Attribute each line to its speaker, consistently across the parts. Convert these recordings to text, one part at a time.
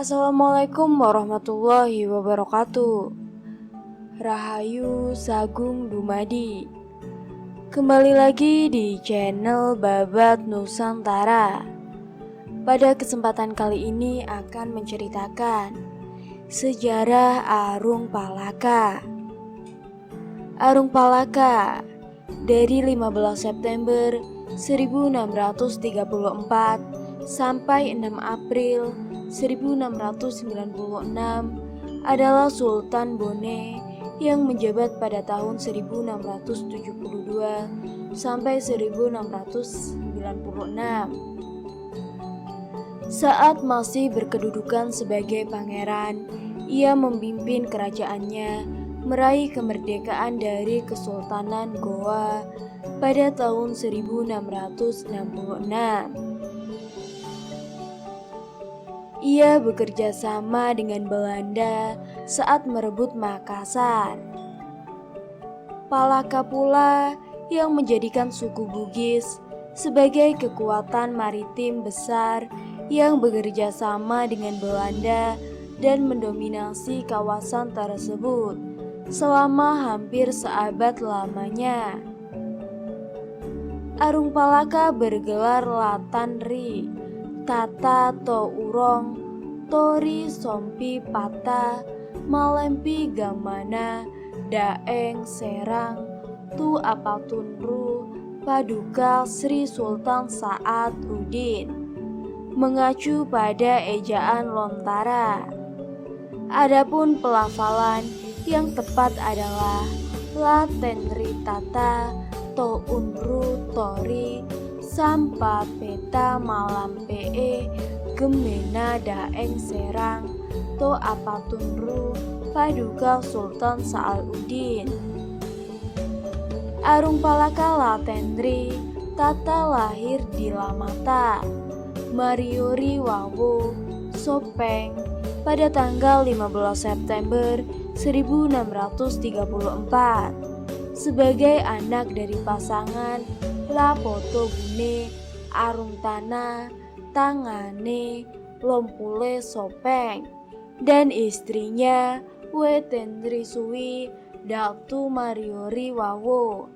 Speaker 1: Assalamualaikum warahmatullahi wabarakatuh. Rahayu Sagung Dumadi. Kembali lagi di channel Babat Nusantara. Pada kesempatan kali ini akan menceritakan sejarah Arung Palaka. Arung Palaka dari 15 September 1634 sampai 6 April 1696 adalah Sultan Bone yang menjabat pada tahun 1672 sampai 1696. Saat masih berkedudukan sebagai pangeran, ia memimpin kerajaannya meraih kemerdekaan dari Kesultanan Goa pada tahun 1666. Ia bekerja sama dengan Belanda saat merebut Makassar. Palaka pula yang menjadikan suku Bugis sebagai kekuatan maritim besar yang bekerja sama dengan Belanda dan mendominasi kawasan tersebut selama hampir seabad lamanya. Arung Palaka bergelar Latanri, Tata to Urong, Tori Sompi Pata, Malempi Gamana, Daeng Serang, Tu Apatunru, Paduka Sri Sultan Saad Udin, mengacu pada ejaan Lontara. Adapun pelafalan yang tepat adalah Latenri Tata To Unru Tori Sampa Peta Malam Pe Gemena Daeng Serang To Apatunru Paduka Sultan Sa'al-Udin. Arung Palaka Latendri Tata lahir di Lamata, Mariori Wawo, Sopeng pada tanggal 15 September 1634 sebagai anak dari pasangan Lapoto Bune Arung Tana Tangane Lompule Sopeng dan istrinya Wetendri Suwi Datu Mariori Wawo,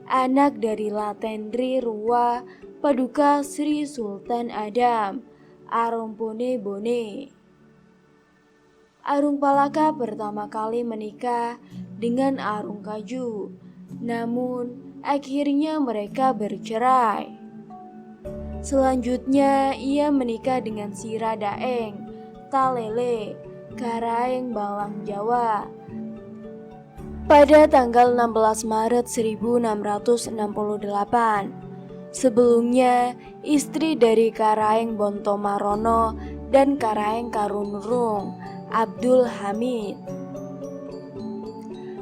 Speaker 1: anak dari Latendri Ruwa Paduka Sri Sultan Adam Arompone Bone. Arung Palaka pertama kali menikah dengan Arung Kaju, namun akhirnya mereka bercerai. Selanjutnya ia menikah dengan Sira Daeng Talele Karaeng Balang Jawa pada tanggal 16 Maret 1668. Sebelumnya istri dari Karaeng Bontomarono dan Karaeng Karunurung Abdul Hamid.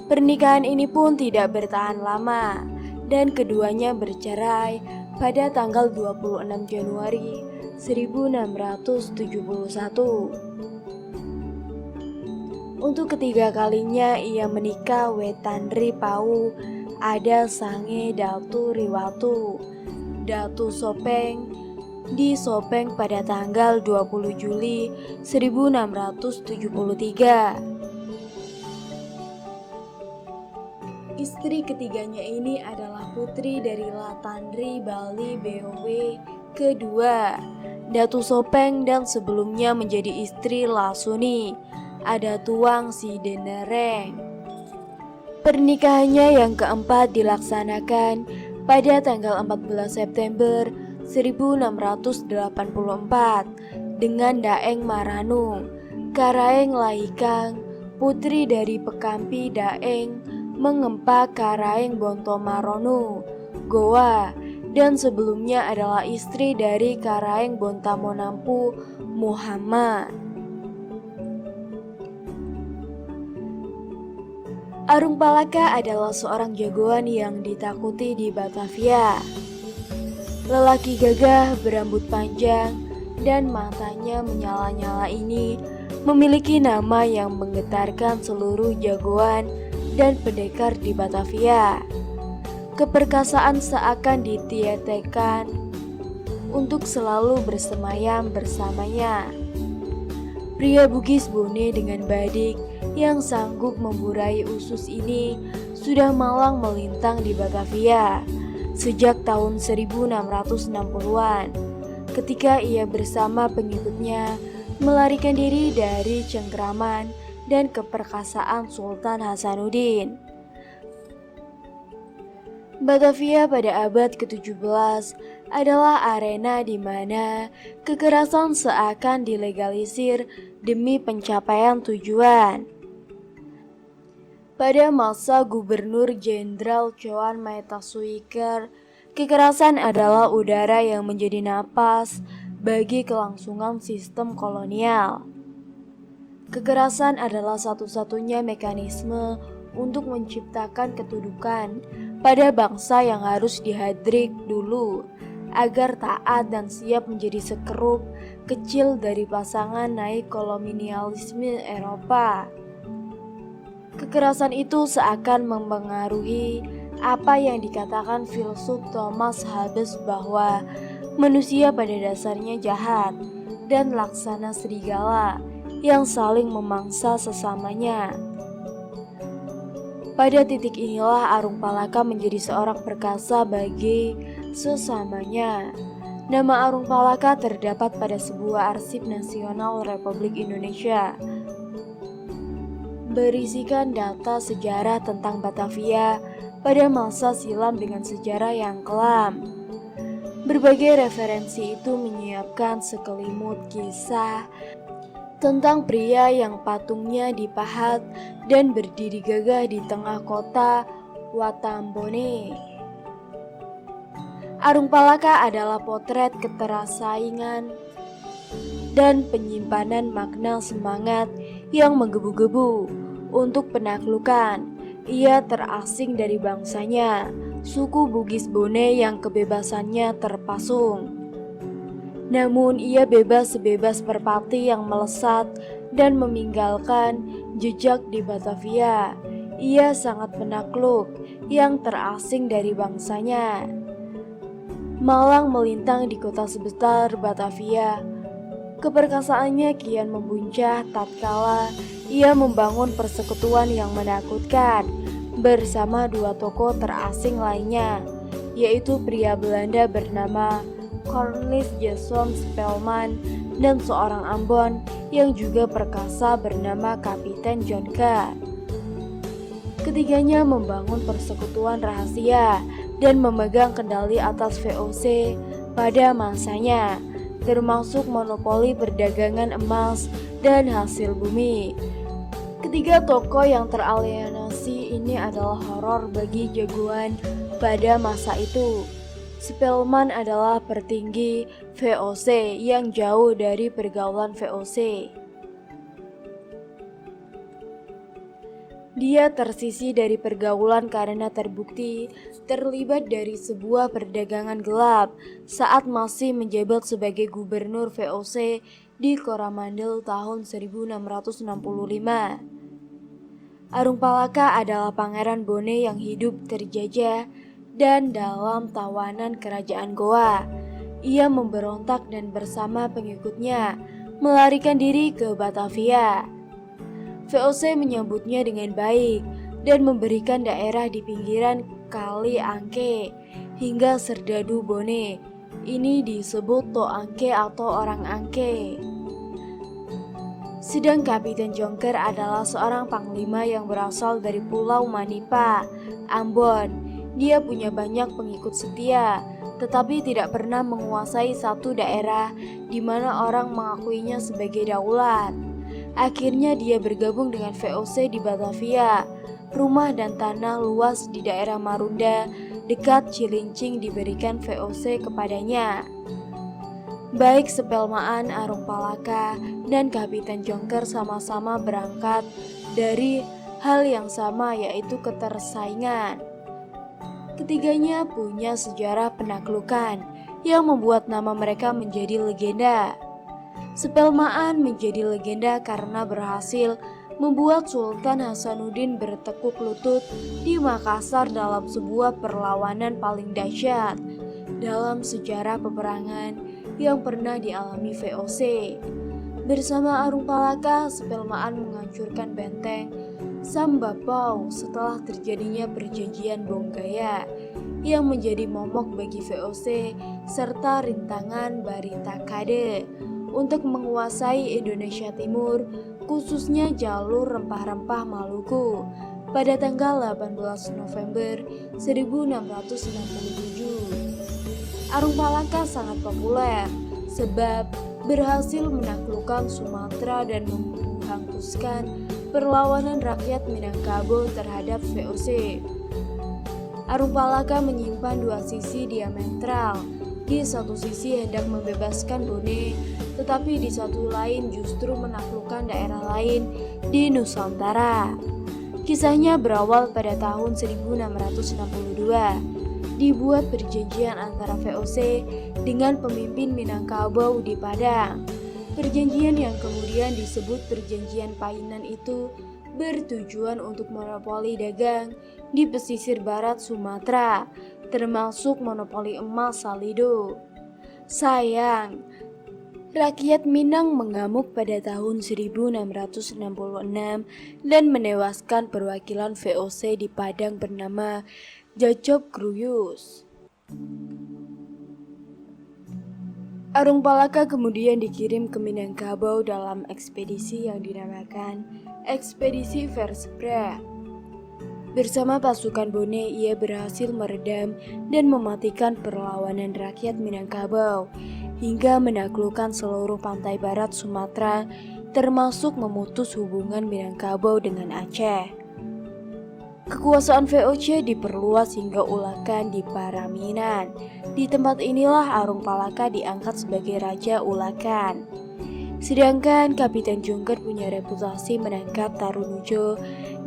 Speaker 1: Pernikahan ini pun tidak bertahan lama dan keduanya bercerai pada tanggal 26 Januari 1671. Untuk ketiga kalinya ia menikah Wetanri Pau Ada Sange Datu Riwatu Datu Sopeng di Sopeng pada tanggal 20 Juli 1673. Istri ketiganya ini adalah putri dari Latandri Bali BOW kedua, Datu Sopeng, dan sebelumnya menjadi istri Lasuni, ada Tuang Si Denereng. Pernikahannya yang keempat dilaksanakan pada tanggal 14 September 1684 dengan Daeng Maranung, Karaeng Laikang, putri dari Pekampi Daeng Mengempa Karaeng Bontomaronu, Goa, dan sebelumnya adalah istri dari Karaeng Bontamonampu Muhammad. Arung Palaka adalah seorang jagoan yang ditakuti di Batavia. Lelaki gagah berambut panjang dan matanya menyala-nyala ini memiliki nama yang menggetarkan seluruh jagoan dan pendekar di Batavia. Keperkasaan seakan ditiadakan untuk selalu bersemayam bersamanya. Pria Bugis Bone dengan badik yang sanggup memburai usus ini sudah malang melintang di Batavia sejak tahun 1660-an, ketika ia bersama pengikutnya melarikan diri dari cengkeraman dan keperkasaan Sultan Hasanuddin. Batavia pada abad ke-17 adalah arena di mana kekerasan seakan dilegalisir demi pencapaian tujuan. Pada masa Gubernur Jenderal Choan Maetasuiker, kekerasan adalah udara yang menjadi napas bagi kelangsungan sistem kolonial. Kekerasan adalah satu-satunya mekanisme untuk menciptakan kedudukan pada bangsa yang harus dihadrik dulu agar taat dan siap menjadi sekerup kecil dari pasangan naik kolonialisme Eropa. Kekerasan itu seakan mempengaruhi apa yang dikatakan filsuf Thomas Hobbes bahwa manusia pada dasarnya jahat dan laksana serigala yang saling memangsa sesamanya. Pada titik inilah Arung Palaka menjadi seorang perkasa bagi sesamanya. Nama Arung Palaka terdapat pada sebuah arsip nasional Republik Indonesia, berisikan data sejarah tentang Batavia pada masa silam dengan sejarah yang kelam. Berbagai referensi itu menyiapkan sekelimut kisah tentang pria yang patungnya dipahat dan berdiri gagah di tengah kota Watambone. Arung Palaka adalah potret keterasaingan dan penyimpanan makna semangat yang menggebu-gebu untuk penaklukan. Ia terasing dari bangsanya, suku Bugis Bone yang kebebasannya terpasung. Namun ia bebas sebebas merpati yang melesat dan meninggalkan jejak di Batavia. Ia sangat penakluk yang terasing dari bangsanya. Malang melintang di kota sebesar Batavia. Keperkasaannya kian membuncah tatkala ia membangun persekutuan yang menakutkan bersama dua tokoh terasing lainnya, yaitu pria Belanda bernama Cornelis Jason Spelman dan seorang Ambon yang juga perkasa bernama Kapiten Jonker. Ketiganya membangun persekutuan rahasia dan memegang kendali atas VOC pada masanya, termasuk monopoli perdagangan emas dan hasil bumi. Ketiga tokoh yang teralienasi ini adalah horor bagi jagoan pada masa itu. Spelman adalah petinggi VOC yang jauh dari pergaulan VOC. Dia tersisih dari pergaulan karena terbukti terlibat dari sebuah perdagangan gelap saat masih menjabat sebagai gubernur VOC di Coromandel tahun 1665. Arung Palaka adalah pangeran Bone yang hidup terjajah dan dalam tawanan kerajaan Goa. Ia memberontak dan bersama pengikutnya melarikan diri ke Batavia. VOC menyambutnya dengan baik dan memberikan daerah di pinggiran Kali Angke hingga Serdadu Bone. Ini disebut To Angke atau orang Angke. Sedang Kapiten Jonker adalah seorang panglima yang berasal dari Pulau Manipa, Ambon. Dia punya banyak pengikut setia, tetapi tidak pernah menguasai satu daerah di mana orang mengakuinya sebagai daulat. Akhirnya dia bergabung dengan VOC di Batavia. Rumah dan tanah luas di daerah Marunda dekat Cilincing diberikan VOC kepadanya. Baik Spelman, Arung Palaka, dan Kapiten Jonker sama-sama berangkat dari hal yang sama, yaitu ketersaingan. Ketiganya punya sejarah penaklukan yang membuat nama mereka menjadi legenda. Spelmaan menjadi legenda karena berhasil membuat Sultan Hasanuddin bertekuk lutut di Makassar dalam sebuah perlawanan paling dahsyat dalam sejarah peperangan yang pernah dialami VOC. Bersama Arung Palaka, Spelmaan menghancurkan benteng Sambapau setelah terjadinya perjanjian Bonggaya yang menjadi momok bagi VOC serta rintangan Barita Kade untuk menguasai Indonesia Timur, khususnya jalur rempah-rempah Maluku pada tanggal 18 November 1667. Arung Palaka sangat populer sebab berhasil menaklukkan Sumatera dan menghanguskan perlawanan rakyat Minangkabau terhadap VOC. Arung Palaka menyimpan dua sisi diametral. Di satu sisi hendak membebaskan Bone, tetapi di satu lain justru menaklukkan daerah lain di Nusantara. Kisahnya berawal pada tahun 1662. Dibuat perjanjian antara VOC dengan pemimpin Minangkabau di Padang. Perjanjian yang kemudian disebut Perjanjian Painan itu bertujuan untuk monopoli dagang di pesisir barat Sumatera, termasuk monopoli emas Salido. Sayang, rakyat Minang mengamuk pada tahun 1666 dan menewaskan perwakilan VOC di Padang bernama Jacob Kruyus. Arung Palaka kemudian dikirim ke Minangkabau dalam ekspedisi yang dinamakan Ekspedisi Verspreh. Bersama pasukan Bone, ia berhasil meredam dan mematikan perlawanan rakyat Minangkabau hingga menaklukkan seluruh pantai barat Sumatera, termasuk memutus hubungan Minangkabau dengan Aceh. Kekuasaan VOC diperluas hingga Ulakan di Paraminan. Di tempat inilah Arung Palaka diangkat sebagai Raja Ulakan. Sedangkan Kapiten Jongker punya reputasi menangkap Tarunujo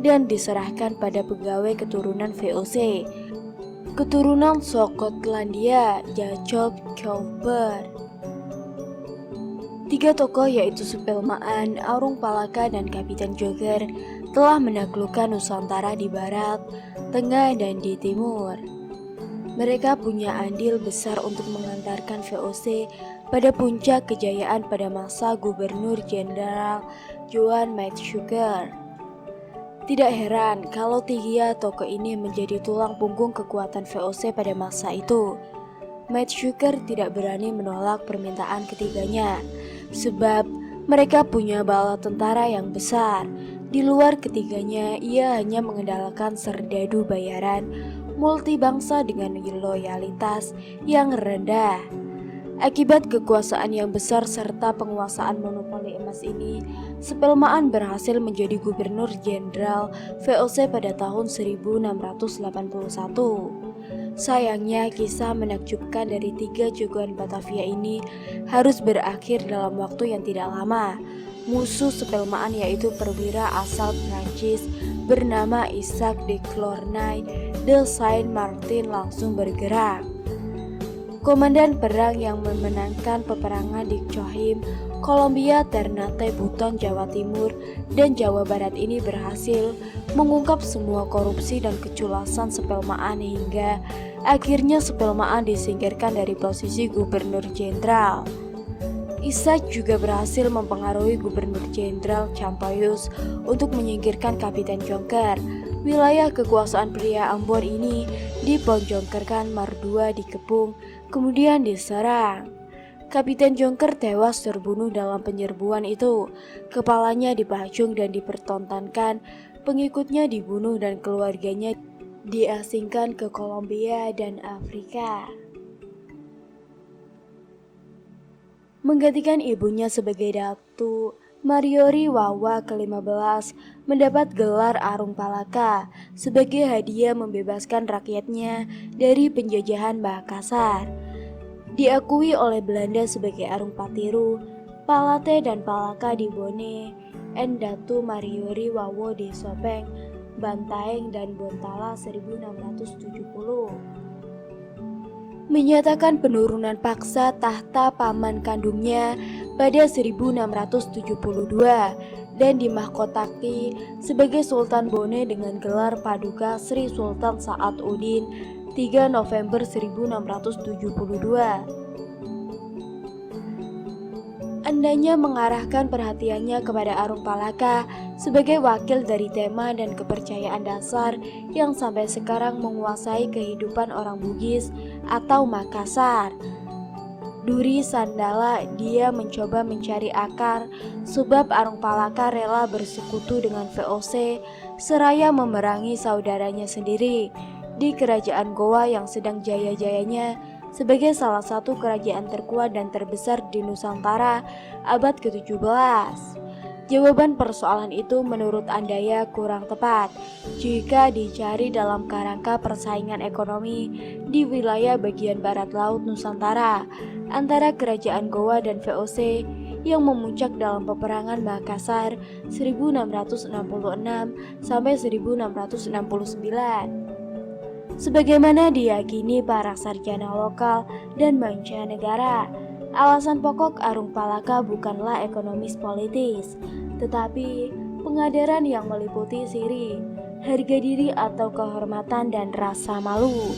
Speaker 1: dan diserahkan pada pegawai keturunan VOC, keturunan Skotlandia, Jacob Kjolper. Tiga tokoh yaitu Spelmaan, Arung Palaka, dan Kapiten Jongker telah menaklukkan Nusantara di barat, tengah, dan di timur. Mereka punya andil besar untuk mengantarkan VOC pada puncak kejayaan pada masa Gubernur Jenderal Johan Maetsuycker. Tidak heran kalau tiga tokoh ini menjadi tulang punggung kekuatan VOC pada masa itu. Maetsuycker tidak berani menolak permintaan ketiganya, sebab mereka punya bala tentara yang besar. Di luar ketiganya, ia hanya mengendalikan serdadu bayaran multibangsa dengan loyalitas yang rendah. Akibat kekuasaan yang besar serta penguasaan monopoli emas ini, Spelmaan berhasil menjadi Gubernur Jenderal VOC pada tahun 1681. Sayangnya, kisah menakjubkan dari tiga jagoan Batavia ini harus berakhir dalam waktu yang tidak lama. Musuh Spelmaan yaitu perwira asal Prancis bernama Isaac de Clournay de Saint-Martin langsung bergerak. Komandan perang yang memenangkan peperangan di Cohim, Kolombia, Ternate, Buton, Jawa Timur, dan Jawa Barat ini berhasil mengungkap semua korupsi dan keculasan Spelmaan hingga akhirnya Spelmaan disingkirkan dari posisi Gubernur Jenderal. Isaac juga berhasil mempengaruhi Gubernur Jenderal Campayus untuk menyingkirkan Kapiten Jongker. Wilayah kekuasaan pria Ambon ini diponjongkerkan Mardua di Kepung, kemudian diserang. Kapiten Jongker tewas terbunuh dalam penyerbuan itu. Kepalanya dipacung dan dipertontonkan, pengikutnya dibunuh dan keluarganya diasingkan ke Kolombia dan Afrika. Menggantikan ibunya sebagai Datu, Mariori Wawa ke-15 mendapat gelar Arung Palaka sebagai hadiah membebaskan rakyatnya dari penjajahan Makassar. Diakui oleh Belanda sebagai Arung Patiru, Palate dan Palaka di Bone, and Datu Mariori Wawo di Sopeng, Bantaeng, dan Bontala 1670. menyatakan penurunan paksa tahta paman kandungnya pada 1672 dan dimahkotaki sebagai Sultan Bone dengan gelar Paduka Sri Sultan Saad Udin 3 November 1672. Andanya mengarahkan perhatiannya kepada Arung Palaka sebagai wakil dari tema dan kepercayaan dasar yang sampai sekarang menguasai kehidupan orang Bugis atau Makassar. Duri Sandala, dia mencoba mencari akar sebab Arung Palaka rela bersekutu dengan VOC seraya memerangi saudaranya sendiri di kerajaan Goa yang sedang jaya-jayanya sebagai salah satu kerajaan terkuat dan terbesar di Nusantara abad ke-17. Jawaban persoalan itu menurut Andaya kurang tepat jika dicari dalam kerangka persaingan ekonomi di wilayah bagian barat laut Nusantara antara kerajaan Goa dan VOC yang memuncak dalam peperangan Makassar 1666 sampai 1669. Sebagaimana diyakini para sarjana lokal dan mancanegara, alasan pokok Arung Palaka bukanlah ekonomis politis, tetapi pengadaran yang meliputi siri, harga diri atau kehormatan dan rasa malu.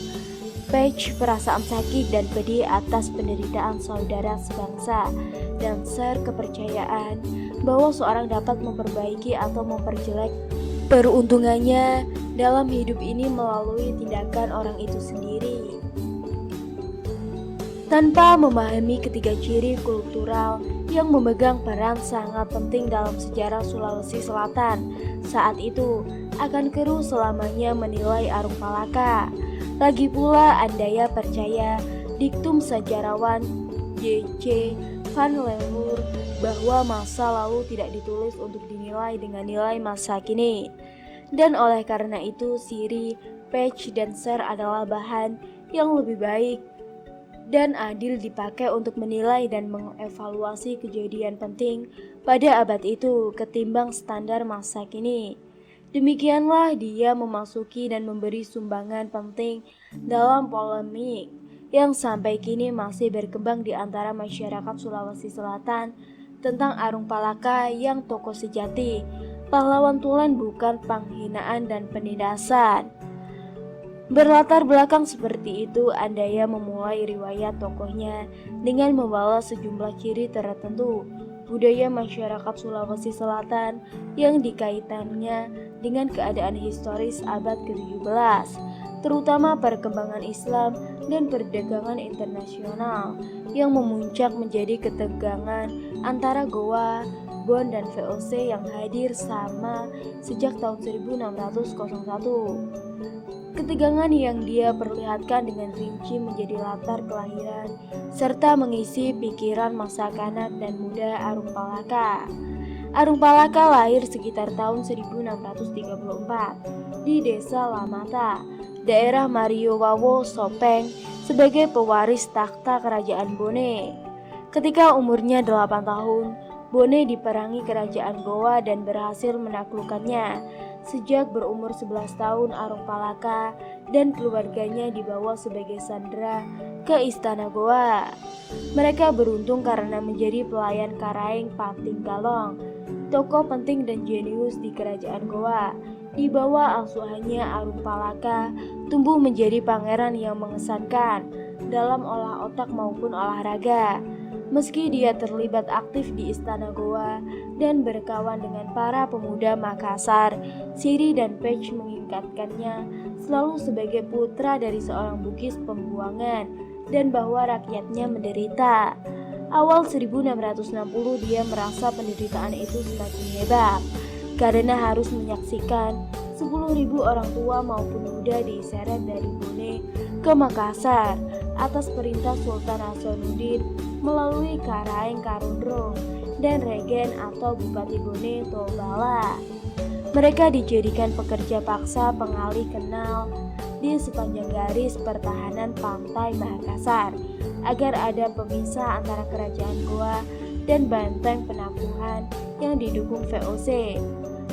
Speaker 1: Page perasaan sakit dan pedih atas penderitaan saudara sebangsa, dan kepercayaan bahwa seorang dapat memperbaiki atau memperjelek peruntungannya dalam hidup ini melalui tindakan orang itu sendiri. Tanpa memahami ketiga ciri kultural yang memegang peran sangat penting dalam sejarah Sulawesi Selatan, saat itu akan keruh selamanya menilai Arung Palaka. Lagi pula Andaya percaya diktum sejarawan J.C. Van Leeuwen bahwa masa lalu tidak ditulis untuk dinilai dengan nilai masa kini. Dan oleh karena itu Siri, Page, dan Ser adalah bahan yang lebih baik dan adil dipakai untuk menilai dan mengevaluasi kejadian penting pada abad itu ketimbang standar masa kini. Demikianlah dia memasuki dan memberi sumbangan penting dalam polemik yang sampai kini masih berkembang di antara masyarakat Sulawesi Selatan tentang Arung Palaka yang tokoh sejati, pahlawan tulen bukan penghinaan dan penindasan. Berlatar belakang seperti itu, Andaya memulai riwayat tokohnya dengan membawa sejumlah ciri tertentu budaya masyarakat Sulawesi Selatan yang dikaitannya dengan keadaan historis abad ke-17, terutama perkembangan Islam dan perdagangan internasional yang memuncak menjadi ketegangan antara Goa, Bon dan VOC yang hadir sama sejak tahun 1601. Ketegangan yang dia perlihatkan dengan rinci menjadi latar kelahiran serta mengisi pikiran masa kanak dan muda Arung Palaka. Arung Palaka lahir sekitar tahun 1634 di Desa Lamata, daerah Mariowawo, Sopeng, sebagai pewaris takhta Kerajaan Bone. Ketika umurnya 8 tahun, Bone diperangi Kerajaan Goa dan berhasil menaklukkannya. Sejak berumur 11 tahun, Arung Palaka dan keluarganya dibawa sebagai sandera ke Istana Goa. Mereka beruntung karena menjadi pelayan Karaeng Pating Galong, tokoh penting dan jenius di Kerajaan Goa. Di bawah asuhannya, Arung Palaka tumbuh menjadi pangeran yang mengesankan dalam olah otak maupun olahraga. Meski dia terlibat aktif di Istana Goa dan berkawan dengan para pemuda Makassar, Siri dan Page mengingatkannya selalu sebagai putra dari seorang Bugis pembuangan dan bahwa rakyatnya menderita. Awal 1660 dia merasa penderitaan itu semakin hebat karena harus menyaksikan 10.000 orang tua maupun muda diseret dari Bone ke Makassar atas perintah Sultan Hasanuddin melalui Karaeng Karundrung dan Regen atau Bupati Bone Tobala. Mereka dijadikan pekerja paksa pengalih kanal di sepanjang garis pertahanan pantai Makassar agar ada pemisah antara kerajaan Goa dan benteng penampungan yang didukung VOC.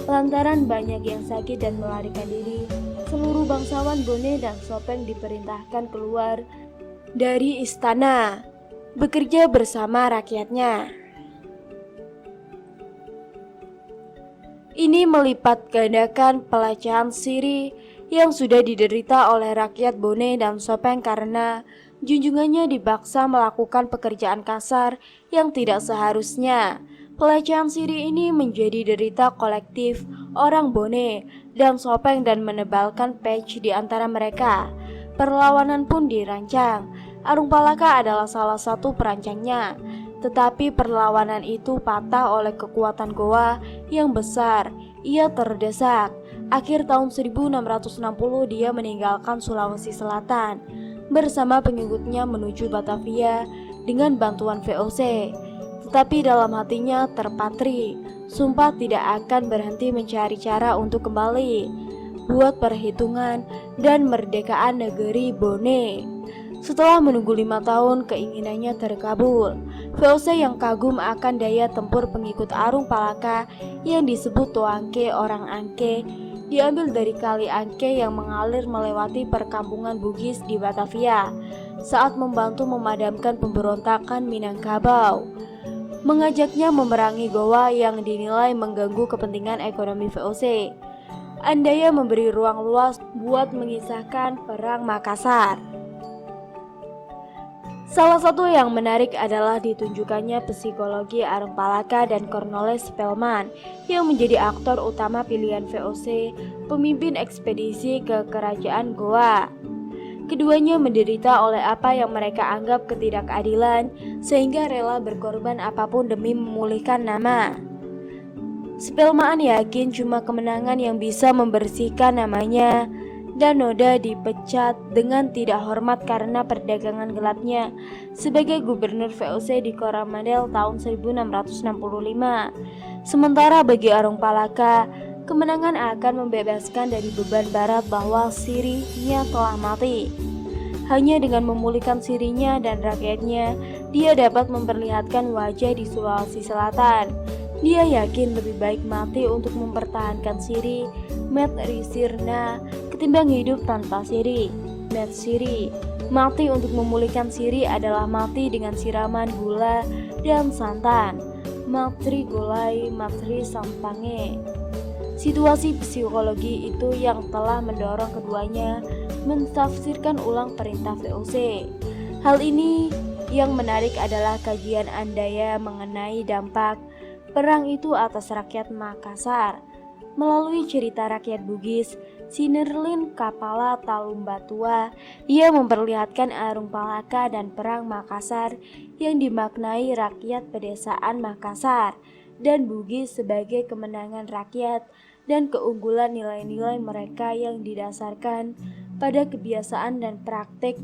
Speaker 1: Lantaran banyak yang sakit dan melarikan diri, seluruh bangsawan Bone dan Sopeng diperintahkan keluar dari istana, bekerja bersama rakyatnya. Ini melipat gandakan pelecehan Siri yang sudah diderita oleh rakyat Bone dan Sopeng karena junjungannya dipaksa melakukan pekerjaan kasar yang tidak seharusnya. Pelecehan Siri ini menjadi derita kolektif orang Bone dan Sopeng dan menebalkan patch di antara mereka. Perlawanan pun dirancang. Arung Palaka adalah salah satu perancangnya. Tetapi perlawanan itu patah oleh kekuatan Goa yang besar. Ia terdesak. Akhir tahun 1660 dia meninggalkan Sulawesi Selatan bersama pengikutnya menuju Batavia dengan bantuan VOC. Tetapi dalam hatinya terpatri, sumpah tidak akan berhenti mencari cara untuk kembali, buat perhitungan dan merdekaan negeri Bone. Setelah menunggu 5 tahun, keinginannya terkabul. VOC yang kagum akan daya tempur pengikut Arung Palaka yang disebut Toangke orang Angke diambil dari kali Angke yang mengalir melewati perkampungan Bugis di Batavia saat membantu memadamkan pemberontakan Minangkabau. Mengajaknya memerangi Goa yang dinilai mengganggu kepentingan ekonomi VOC. Andaya memberi ruang luas buat mengisahkan Perang Makassar. Salah satu yang menarik adalah ditunjukkannya psikologi Arung Palaka dan Cornelis Spelman yang menjadi aktor utama pilihan VOC pemimpin ekspedisi ke kerajaan Goa. Keduanya menderita oleh apa yang mereka anggap ketidakadilan sehingga rela berkorban apapun demi memulihkan nama. Spelman yakin cuma kemenangan yang bisa membersihkan namanya dan noda dipecat dengan tidak hormat karena perdagangan gelapnya sebagai gubernur VOC di Coromandel tahun 1665. Sementara bagi Arung Palaka, kemenangan akan membebaskan dari beban barat bahwa Sirinya telah mati. Hanya dengan memulihkan Sirinya dan rakyatnya, dia dapat memperlihatkan wajah di Sulawesi Selatan. Dia yakin lebih baik mati untuk mempertahankan Siri, Met Risirna, ketimbang hidup tanpa Siri, Met Siri. Mati untuk memulihkan Siri adalah mati dengan siraman gula dan santan. Matri Golai, Matri Sampange. Situasi psikologi itu yang telah mendorong keduanya mentafsirkan ulang perintah VOC. Hal ini yang menarik adalah kajian Andaya mengenai dampak perang itu atas rakyat Makassar. Melalui cerita rakyat Bugis, Sinerlin Kapala Talumbatua, ia memperlihatkan Arung Palaka dan Perang Makassar yang dimaknai rakyat pedesaan Makassar dan Bugis sebagai kemenangan rakyat dan keunggulan nilai-nilai mereka yang didasarkan pada kebiasaan dan praktik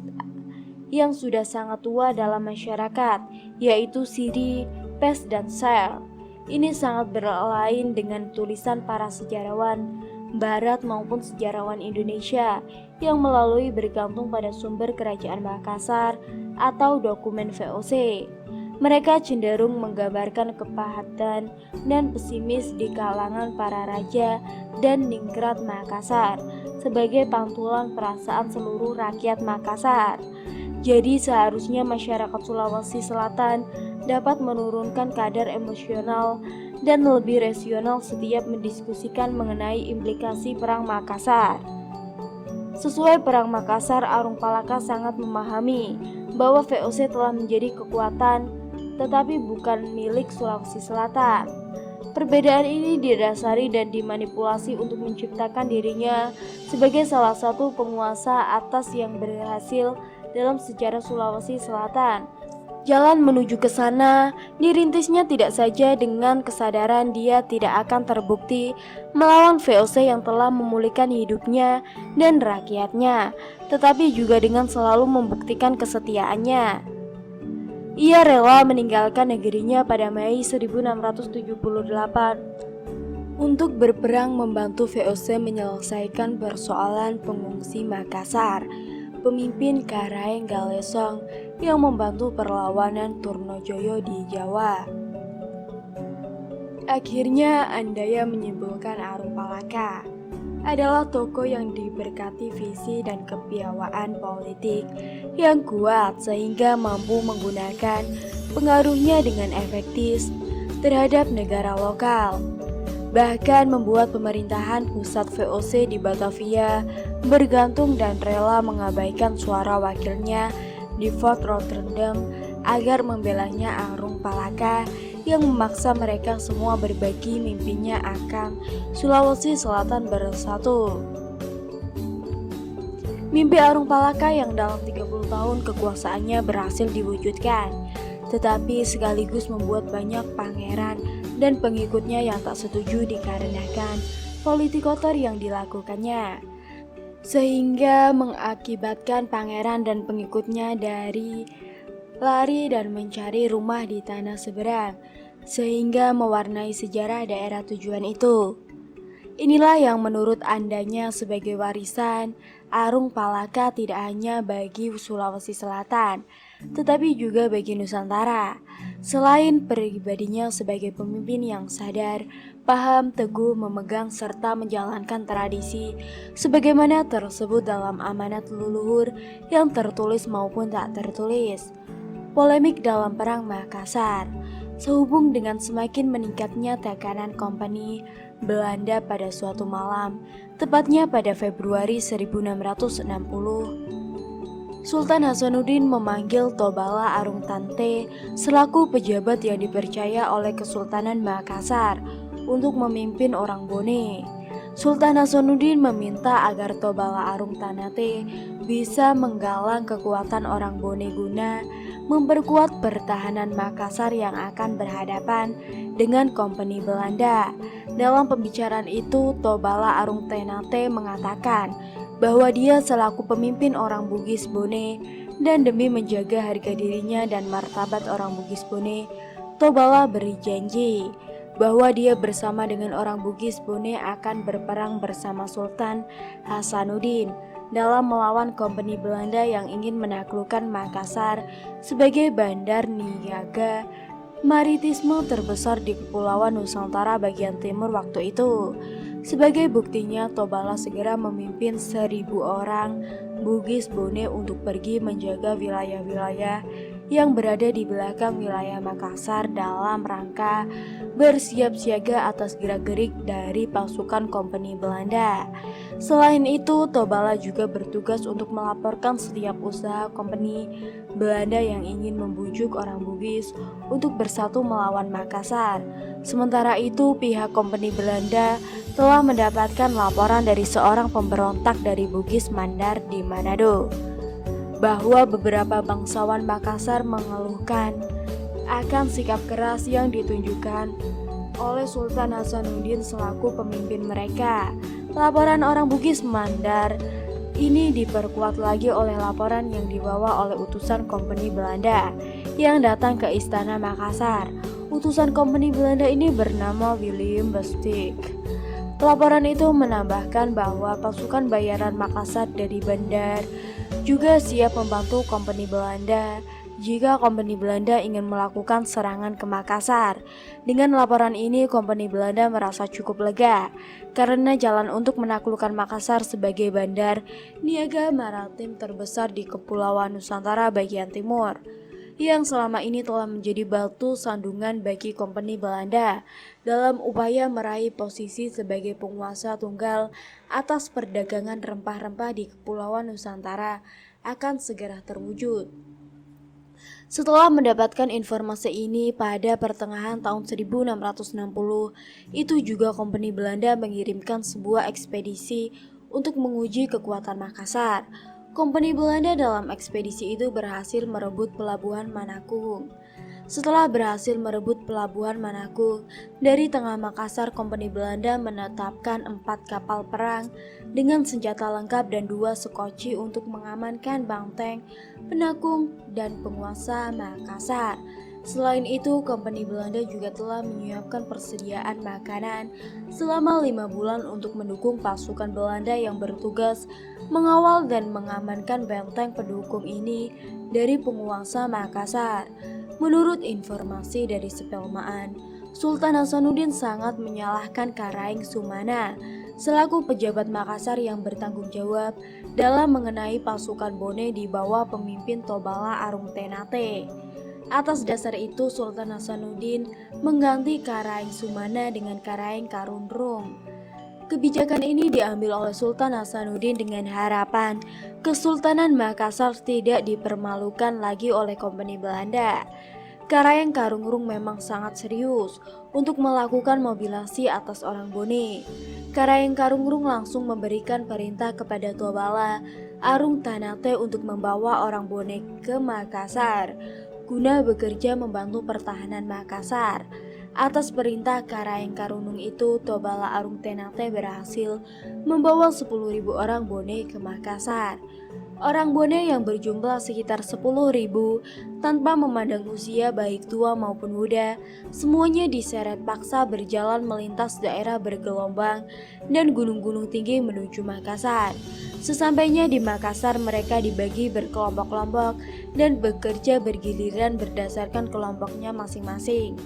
Speaker 1: yang sudah sangat tua dalam masyarakat, yaitu siri, pes, dan sel. Ini sangat berlain dengan tulisan para sejarawan Barat maupun sejarawan Indonesia yang melalui bergantung pada sumber kerajaan Makassar atau dokumen VOC. Mereka cenderung menggambarkan kepahatan dan pesimis di kalangan para raja dan ningrat Makassar sebagai pantulan perasaan seluruh rakyat Makassar. Jadi seharusnya masyarakat Sulawesi Selatan dapat menurunkan kadar emosional dan lebih rasional setiap mendiskusikan mengenai implikasi Perang Makassar. Sesuai Perang Makassar, Arung Palaka sangat memahami bahwa VOC telah menjadi kekuatan tetapi bukan milik Sulawesi Selatan. Perbedaan ini didasari dan dimanipulasi untuk menciptakan dirinya sebagai salah satu penguasa atas yang berhasil dalam sejarah Sulawesi Selatan. Jalan menuju ke sana dirintisnya tidak saja dengan kesadaran dia tidak akan terbukti melawan VOC yang telah memulihkan hidupnya dan rakyatnya, tetapi juga dengan selalu membuktikan kesetiaannya. Ia rela meninggalkan negerinya pada Mei 1678 untuk berperang membantu VOC menyelesaikan persoalan pengungsi Makassar. Pemimpin Karaeng Galesong yang membantu perlawanan Turnojoyo di Jawa. Akhirnya Andaya menyimpulkan Arung Palaka adalah tokoh yang diberkati visi dan kepiawaian politik yang kuat sehingga mampu menggunakan pengaruhnya dengan efektif terhadap negara lokal. Bahkan membuat pemerintahan pusat VOC di Batavia bergantung dan rela mengabaikan suara wakilnya di Fort Rotterdam agar membelanya Arung Palaka yang memaksa mereka semua berbagi mimpinya akan Sulawesi Selatan bersatu. Mimpi Arung Palaka yang dalam 30 tahun kekuasaannya berhasil diwujudkan, tetapi sekaligus membuat banyak pangeran dan pengikutnya yang tak setuju dikarenakan politik kotor yang dilakukannya, sehingga mengakibatkan pangeran dan pengikutnya dari lari dan mencari rumah di tanah seberang, sehingga mewarnai sejarah daerah tujuan itu. Inilah yang menurut andanya sebagai warisan Arung Palaka tidak hanya bagi Sulawesi Selatan, tetapi juga bagi Nusantara. Selain pribadinya sebagai pemimpin yang sadar, paham, teguh, memegang serta menjalankan tradisi sebagaimana tersebut dalam amanat leluhur yang tertulis maupun tak tertulis. Polemik dalam Perang Makassar sehubung dengan semakin meningkatnya tekanan kompeni Belanda pada suatu malam, tepatnya pada Februari 1660. Sultan Hasanuddin memanggil Tobala Arung Tante selaku pejabat yang dipercaya oleh Kesultanan Makassar untuk memimpin orang Bone. Sultan Hasanuddin meminta agar Tobala Arung Tante bisa menggalang kekuatan orang Bone guna memperkuat pertahanan Makassar yang akan berhadapan dengan kompeni Belanda. Dalam pembicaraan itu, Tobala Arung Ternate mengatakan bahwa dia selaku pemimpin orang Bugis Bone dan demi menjaga harga dirinya dan martabat orang Bugis Bone, Tobala beri janji bahwa dia bersama dengan orang Bugis Bone akan berperang bersama Sultan Hasanuddin dalam melawan kompeni Belanda yang ingin menaklukkan Makassar sebagai bandar niaga maritisme terbesar di Kepulauan Nusantara bagian timur waktu itu. Sebagai buktinya, Tobala segera memimpin 1.000 orang Bugis Bone untuk pergi menjaga wilayah-wilayah yang berada di belakang wilayah Makassar dalam rangka bersiap siaga atas gerak-gerik dari pasukan kompeni Belanda. Selain itu, Tobala juga bertugas untuk melaporkan setiap usaha kompeni Belanda yang ingin membujuk orang Bugis untuk bersatu melawan Makassar. Sementara itu, pihak kompeni Belanda telah mendapatkan laporan dari seorang pemberontak dari Bugis Mandar di Manado bahwa beberapa bangsawan Makassar mengeluhkan akan sikap keras yang ditunjukkan oleh Sultan Hasanuddin selaku pemimpin mereka. Laporan orang Bugis Mandar ini diperkuat lagi oleh laporan yang dibawa oleh utusan kompeni Belanda yang datang ke istana Makassar. Utusan kompeni Belanda ini bernama William Bestik. Laporan itu menambahkan bahwa pasukan bayaran Makassar dari bandar juga siap membantu kompeni Belanda jika kompeni Belanda ingin melakukan serangan ke Makassar. Dengan laporan ini, kompeni Belanda merasa cukup lega karena jalan untuk menaklukkan Makassar sebagai bandar niaga maritim terbesar di Kepulauan Nusantara bagian timur, yang selama ini telah menjadi batu sandungan bagi kompeni Belanda dalam upaya meraih posisi sebagai penguasa tunggal atas perdagangan rempah-rempah di Kepulauan Nusantara akan segera terwujud. Setelah mendapatkan informasi ini pada pertengahan tahun 1660, itu juga kompeni Belanda mengirimkan sebuah ekspedisi untuk menguji kekuatan Makassar. Kompeni Belanda dalam ekspedisi itu berhasil merebut pelabuhan Manakung. Setelah berhasil merebut pelabuhan Manakung, dari tengah Makassar kompeni Belanda menetapkan 4 kapal perang dengan senjata lengkap dan 2 sekoci untuk mengamankan banteng, penakung, dan penguasa Makassar. Selain itu, kompeni Belanda juga telah menyiapkan persediaan makanan selama 5 bulan untuk mendukung pasukan Belanda yang bertugas mengawal dan mengamankan benteng pendukung ini dari penguasa Makassar. Menurut informasi dari Spelmaan, Sultan Hasanuddin sangat menyalahkan Karaing Sumana selaku pejabat Makassar yang bertanggung jawab dalam mengenai pasukan Bone di bawah pemimpin Tobala Arung Ternate. Atas dasar itu Sultan Hasanuddin mengganti Karaeng Sumana dengan Karaeng Karundrung. Kebijakan ini diambil oleh Sultan Hasanuddin dengan harapan Kesultanan Makassar tidak dipermalukan lagi oleh Kompeni Belanda. Karaeng Karungrung memang sangat serius untuk melakukan mobilisasi atas orang Bone. Karaeng Karungrung langsung memberikan perintah kepada Tobala Arung Ternate untuk membawa orang Bone ke Makassar guna bekerja membantu pertahanan Makassar. Atas perintah Karaeng Karungrung itu, Tobala Arung Ternate berhasil membawa 10.000 orang Bone ke Makassar. Orang Bone yang berjumlah sekitar 10.000 tanpa memandang usia baik tua maupun muda, semuanya diseret paksa berjalan melintas daerah bergelombang dan gunung-gunung tinggi menuju Makassar. Sesampainya di Makassar, mereka dibagi berkelompok-kelompok dan bekerja bergiliran berdasarkan kelompoknya masing-masing.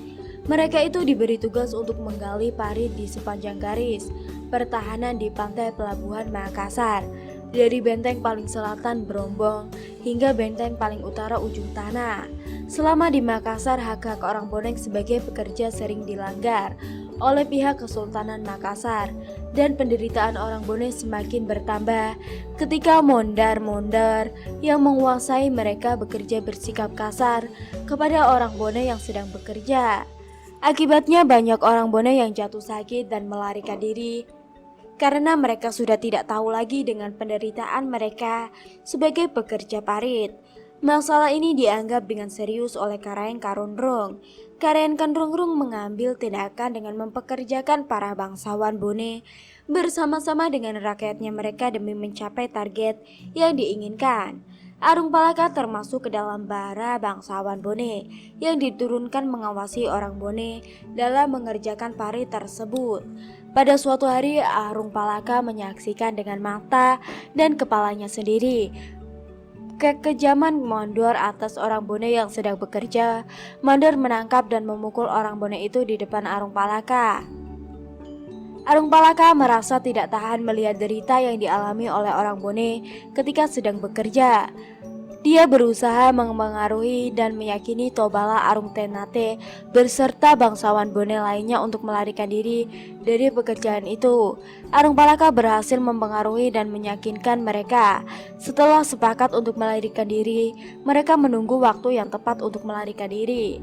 Speaker 1: Mereka itu diberi tugas untuk menggali parit di sepanjang garis pertahanan di pantai pelabuhan Makassar, dari benteng paling selatan Brombong hingga benteng paling utara ujung tanah. Selama di Makassar, hak-hak orang Boneng sebagai pekerja sering dilanggar oleh pihak Kesultanan Makassar, dan penderitaan orang Bone semakin bertambah ketika mondar-mondar yang menguasai mereka bekerja bersikap kasar kepada orang Bone yang sedang bekerja. Akibatnya banyak orang Bone yang jatuh sakit dan melarikan diri karena mereka sudah tidak tahu lagi dengan penderitaan mereka sebagai pekerja parit. Masalah ini dianggap dengan serius oleh Karaeng Karundrung. Karaeng Karundrung mengambil tindakan dengan mempekerjakan para bangsawan Bone bersama-sama dengan rakyatnya mereka demi mencapai target yang diinginkan. Arung Palaka termasuk ke dalam para bangsawan Bone yang diturunkan mengawasi orang Bone dalam mengerjakan parit tersebut. Pada suatu hari, Arung Palaka menyaksikan dengan mata dan kepalanya sendiri kekejaman mandor atas orang Bone yang sedang bekerja. Mandor menangkap dan memukul orang Bone itu di depan Arung Palaka. Arung Palaka merasa tidak tahan melihat derita yang dialami oleh orang Bone ketika sedang bekerja. Dia berusaha mempengaruhi dan meyakini Tobala Arung Ternate beserta bangsawan Bone lainnya untuk melarikan diri dari pekerjaan itu. Arung Palaka berhasil mempengaruhi dan meyakinkan mereka. Setelah sepakat untuk melarikan diri, mereka menunggu waktu yang tepat untuk melarikan diri.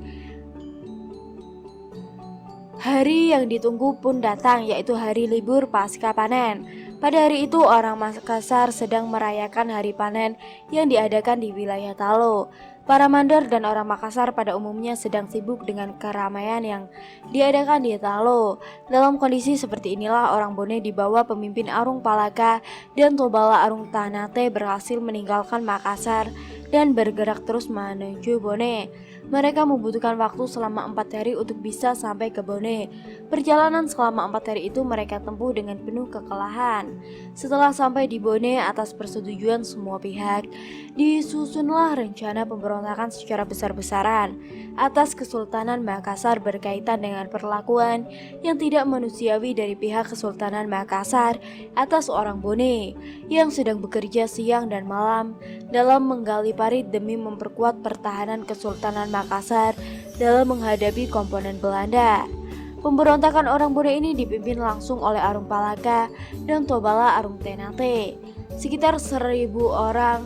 Speaker 1: Hari yang ditunggu pun datang, yaitu hari libur pasca panen. Pada hari itu orang Makassar sedang merayakan hari panen yang diadakan di wilayah Talo. Para mandor dan orang Makassar pada umumnya sedang sibuk dengan keramaian yang diadakan di Talo. Dalam kondisi seperti inilah orang Bone di bawah pemimpin Arung Palaka dan Tobala Arung Ternate berhasil meninggalkan Makassar dan bergerak terus menuju Bone. Mereka membutuhkan waktu selama 4 hari untuk bisa sampai ke Bone. Perjalanan selama 4 hari itu mereka tempuh dengan penuh kekalahan. Setelah sampai di Bone atas persetujuan semua pihak, disusunlah rencana pemberontakan secara besar-besaran atas Kesultanan Makassar berkaitan dengan perlakuan yang tidak manusiawi dari pihak Kesultanan Makassar atas orang Bone yang sedang bekerja siang dan malam dalam menggali parit demi memperkuat pertahanan Kesultanan Makassar dalam menghadapi komponen Belanda. Pemberontakan orang Bone ini dipimpin langsung oleh Arung Palaka dan Tobala Arung Ternate. Sekitar 1.000 orang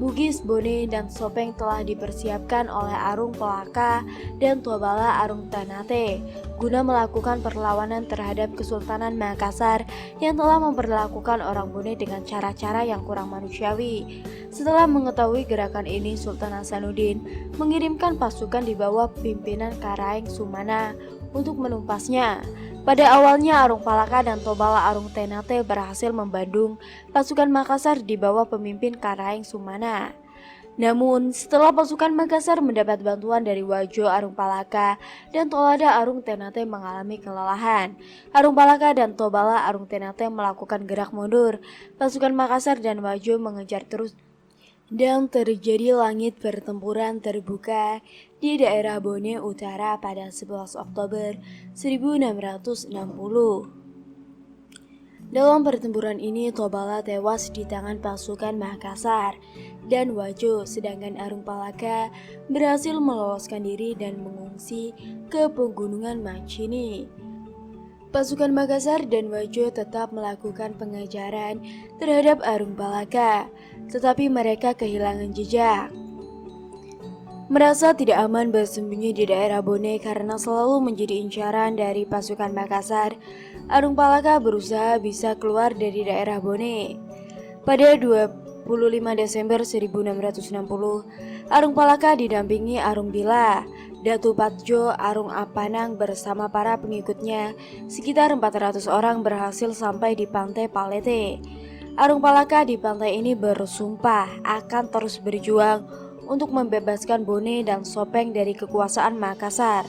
Speaker 1: Bugis, Bone, dan Sopeng telah dipersiapkan oleh Arung Palaka dan Tobala Arung Ternate guna melakukan perlawanan terhadap Kesultanan Makassar yang telah memperlakukan orang Bone dengan cara-cara yang kurang manusiawi. Setelah mengetahui gerakan ini, Sultan Hasanuddin mengirimkan pasukan di bawah pimpinan Karaeng Sumana untuk menumpasnya. Pada awalnya Arung Palaka dan Tobala Arung Ternate berhasil membendung pasukan Makassar di bawah pemimpin Karaeng Sumana. Namun setelah pasukan Makassar mendapat bantuan dari Wajo Arung Palaka dan Tolada Arung Ternate mengalami kelelahan, Arung Palaka dan Tobala Arung Ternate melakukan gerak mundur. Pasukan Makassar dan Wajo mengejar terus dan terjadi langit pertempuran terbuka di daerah Bone Utara pada 11 Oktober 1660. Dalam pertempuran ini, Tobala tewas di tangan pasukan Makassar dan Wajo, sedangkan Arung Palaka berhasil meloloskan diri dan mengungsi ke pegunungan Mancini. Pasukan Makassar dan Wajo tetap melakukan pengejaran terhadap Arung Palaka, tetapi mereka kehilangan jejak. Merasa tidak aman bersembunyi di daerah Bone karena selalu menjadi incaran dari pasukan Makassar, Arung Palaka berusaha bisa keluar dari daerah Bone. Pada 25 Desember 1660, Arung Palaka didampingi Arung Bila, Datu Patjo, Arung Apanang bersama para pengikutnya, sekitar 400 orang berhasil sampai di pantai Palete. Arung Palaka di pantai ini bersumpah akan terus berjuang untuk membebaskan Bone dan Sopeng dari kekuasaan Makassar.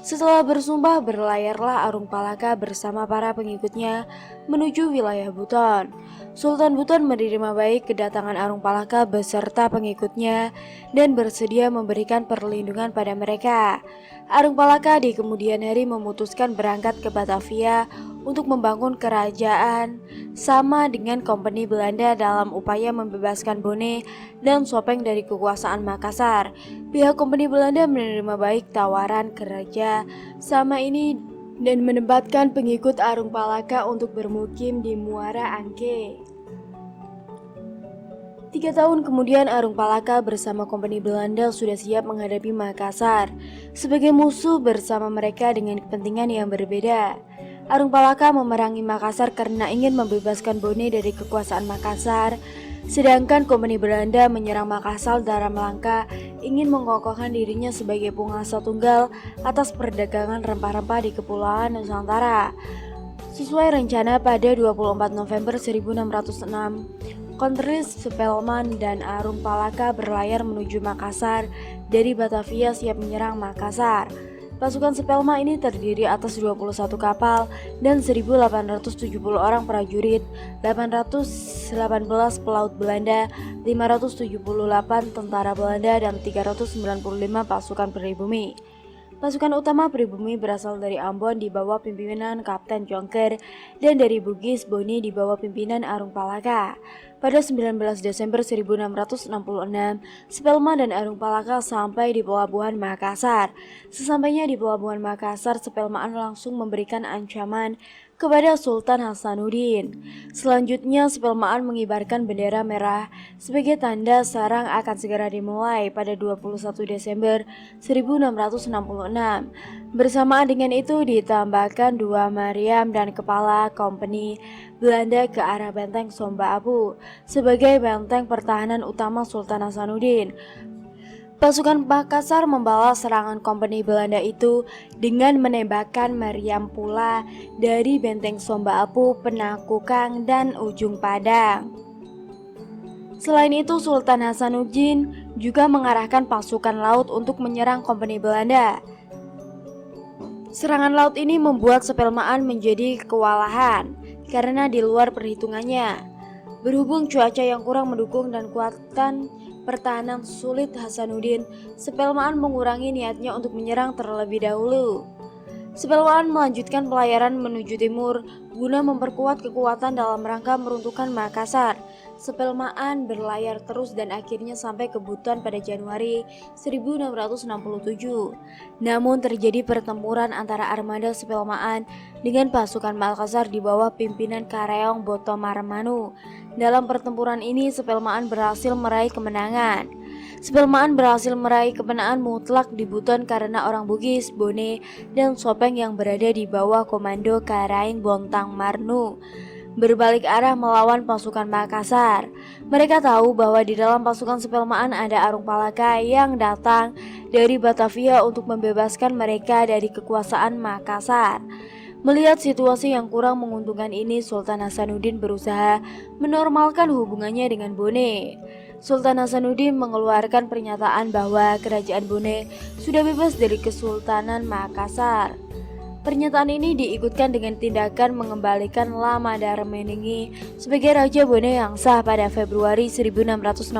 Speaker 1: Setelah bersumpah, berlayarlah Arung Palaka bersama para pengikutnya menuju wilayah Buton. Sultan Buton menerima baik kedatangan Arung Palaka beserta pengikutnya dan bersedia memberikan perlindungan pada mereka. Arung Palaka di kemudian hari memutuskan berangkat ke Batavia untuk membangun kerajaan sama dengan Kompeni Belanda dalam upaya membebaskan Bone dan Sopeng dari kekuasaan Makassar. Pihak Kompeni Belanda menerima baik tawaran kerja sama ini dan menempatkan pengikut Arung Palaka untuk bermukim di Muara Angke. 3 tahun kemudian Arung Palaka bersama Kompeni Belanda sudah siap menghadapi Makassar sebagai musuh bersama mereka dengan kepentingan yang berbeda. Arung Palaka memerangi Makassar karena ingin membebaskan Bone dari kekuasaan Makassar, sedangkan Kompeni Belanda menyerang Makassar dalam rangka ingin mengokohkan dirinya sebagai penguasa tunggal atas perdagangan rempah-rempah di Kepulauan Nusantara. Sesuai rencana pada 24 November 1606, Kontris Spelman dan Arung Palaka berlayar menuju Makassar dari Batavia siap menyerang Makassar. Pasukan Spelman ini terdiri atas 21 kapal dan 1.870 orang prajurit, 818 pelaut Belanda, 578 tentara Belanda, dan 395 pasukan pribumi. Pasukan utama pribumi berasal dari Ambon di bawah pimpinan Kapten Jonker dan dari Bugis Boni di bawah pimpinan Arung Palaka. Pada 19 Desember 1666, Spelman dan Arung Palaka sampai di Pelabuhan Makassar. Sesampainya di Pelabuhan Makassar, Spelman langsung memberikan ancaman kepada Sultan Hasanuddin. Selanjutnya, Spelman mengibarkan bendera merah sebagai tanda serang akan segera dimulai pada 21 Desember 1666. Bersamaan dengan itu ditambahkan 2 meriam dan kepala kompeni Belanda ke arah benteng Somba Abu sebagai benteng pertahanan utama Sultan Hasanuddin. Pasukan Makassar membalas serangan kompeni Belanda itu dengan menembakkan meriam pula dari benteng Somba Apu, Penakukang, dan Ujung Padang. Selain itu, Sultan Hasanuddin juga mengarahkan pasukan laut untuk menyerang kompeni Belanda. Serangan laut ini membuat Spelman menjadi kewalahan karena di luar perhitungannya. Berhubung cuaca yang kurang mendukung dan kekuatan pertahanan sulit Hasanuddin, Spelman mengurangi niatnya untuk menyerang terlebih dahulu. Spelman melanjutkan pelayaran menuju timur guna memperkuat kekuatan dalam rangka meruntuhkan Makassar. Spelman berlayar terus dan akhirnya sampai ke Buton pada Januari 1667. Namun terjadi pertempuran antara armada Spelman dengan pasukan Makassar di bawah pimpinan Kareong Botomarmanu. Dalam pertempuran ini, Spelman berhasil meraih kemenangan. Spelman berhasil meraih kemenangan mutlak di Buton karena orang Bugis, Bone, dan Sopeng yang berada di bawah komando Karaing Bontang Marnu berbalik arah melawan pasukan Makassar. Mereka tahu bahwa di dalam pasukan Spelman ada Arung Palaka yang datang dari Batavia untuk membebaskan mereka dari kekuasaan Makassar. Melihat situasi yang kurang menguntungkan ini, Sultan Hasanuddin berusaha menormalkan hubungannya dengan Bone. Sultan Hasanuddin mengeluarkan pernyataan bahwa kerajaan Bone sudah bebas dari Kesultanan Makassar. Pernyataan ini diikutkan dengan tindakan mengembalikan Lama Darmeningi sebagai Raja Bone yang sah pada Februari 1667.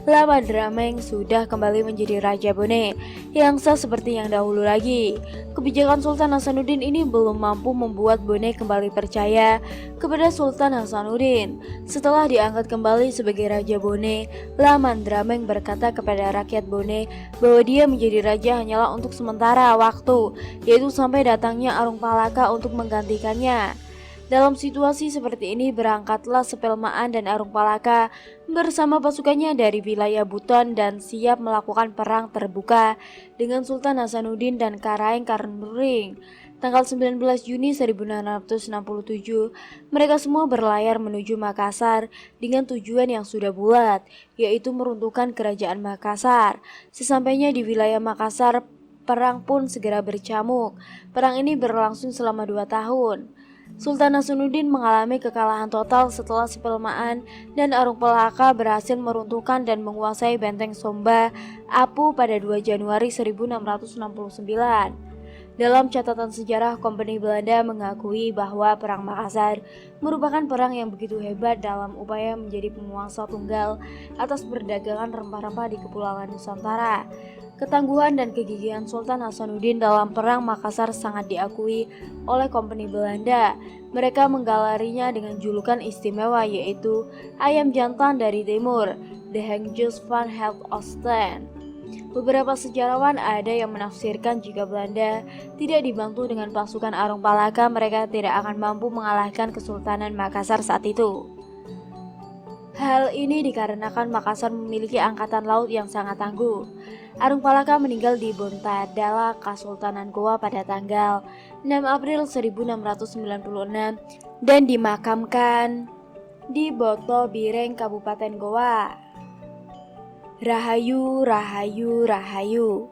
Speaker 1: Lama Drameng sudah kembali menjadi Raja Bone yang sah seperti yang dahulu lagi. Kebijakan Sultan Hasanuddin ini belum mampu membuat Bone kembali percaya kepada Sultan Hasanuddin. Setelah diangkat kembali sebagai Raja Bone, Lama Drameng berkata kepada rakyat Bone bahwa dia menjadi raja hanyalah untuk sementara waktu, yaitu sampai datangnya Arung Palaka untuk menggantikannya. Dalam situasi seperti ini berangkatlah Sepelmaan dan Arung Palaka bersama pasukannya dari wilayah Buton dan siap melakukan perang terbuka dengan Sultan Hasanuddin dan Karaeng Karnuring. Tanggal 19 Juni 1667, mereka semua berlayar menuju Makassar dengan tujuan yang sudah bulat, yaitu meruntuhkan kerajaan Makassar. Sesampainya di wilayah Makassar, perang pun segera bercamuk. Perang ini berlangsung selama 2 tahun. Sultan Hasanuddin mengalami kekalahan total setelah Sepelmaan dan Arung Palaka berhasil meruntuhkan dan menguasai benteng Somba Apu pada 2 Januari 1669. Dalam catatan sejarah, Kompeni Belanda mengakui bahwa Perang Makassar merupakan perang yang begitu hebat dalam upaya menjadi penguasa tunggal atas perdagangan rempah-rempah di Kepulauan Nusantara. Ketangguhan dan kegigihan Sultan Hasanuddin dalam Perang Makassar sangat diakui oleh Kompeni Belanda. Mereka menggelarinya dengan julukan istimewa, yaitu Ayam Jantan dari Timur, The Hengjes van het Oosten. Beberapa sejarawan ada yang menafsirkan jika Belanda tidak dibantu dengan pasukan Arung Palaka, mereka tidak akan mampu mengalahkan Kesultanan Makassar saat itu. Hal ini dikarenakan Makassar memiliki angkatan laut yang sangat tangguh. Arung Palaka meninggal di Bontadala, Kesultanan Goa pada tanggal 6 April 1696 dan dimakamkan di Boto Bireng, Kabupaten Goa. Rahayu, Rahayu, Rahayu.